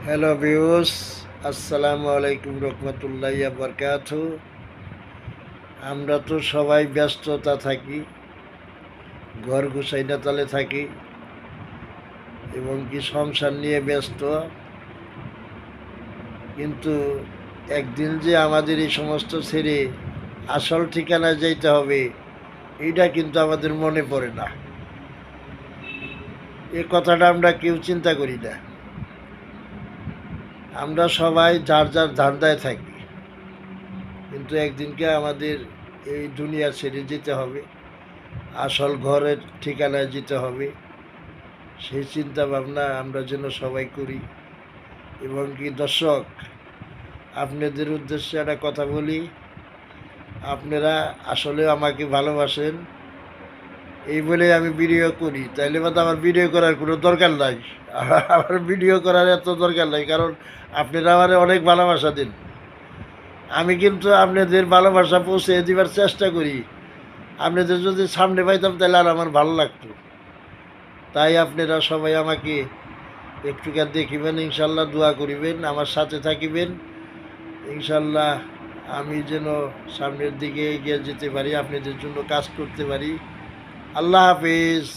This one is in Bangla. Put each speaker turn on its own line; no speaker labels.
হ্যালো ভিউস, আসসালামু আলাইকুম রহমতুল্লাহি বারকাতু। আমরা তো সবাই ব্যস্ততা থাকি, ঘর গুছাইনা তালে থাকি এবং কি সংসার নিয়ে ব্যস্ত। কিন্তু একদিন যে আমাদের এই সমস্ত ছেড়ে আসল ঠিকানায় যাইতে হবে, এইটা কিন্তু আমাদের মনে পড়ে না। এ কথাটা আমরা কেউ চিন্তা করি না। আমরা সবাই যার যার ধান্দায় থাকি, কিন্তু একদিনকে আমাদের এই দুনিয়া ছেড়ে যেতে হবে, আসল ঘরের ঠিকানায় যেতে হবে। সেই চিন্তা ভাবনা আমরা যেন সবাই করি। এবং কি দর্শক, আপনাদের উদ্দেশ্যে একটা কথা বলি, আপনারা আসলে আমাকে ভালোবাসেন এই বলে আমি ভিডিও করি, তাইলে মাত্র আমার ভিডিও করার কোনো দরকার নাই। আমার ভিডিও করার এত দরকার নাই, কারণ আপনারা আমার অনেক ভালোবাসা দিন। আমি কিন্তু আপনাদের ভালোবাসা পৌঁছে দেওয়ার চেষ্টা করি। আপনাদের যদি সামনে পাইতাম তাহলে আর আমার ভালো লাগতো। তাই আপনারা সবাই আমাকে একটুকার দেখিবেন, ইনশাল্লাহ দোয়া করিবেন, আমার সাথে থাকিবেন। ইনশাল্লাহ আমি যেন সামনের দিকে এগিয়ে যেতে পারি, আপনাদের জন্য কাজ করতে পারি। আল্লাহ হাফিজ।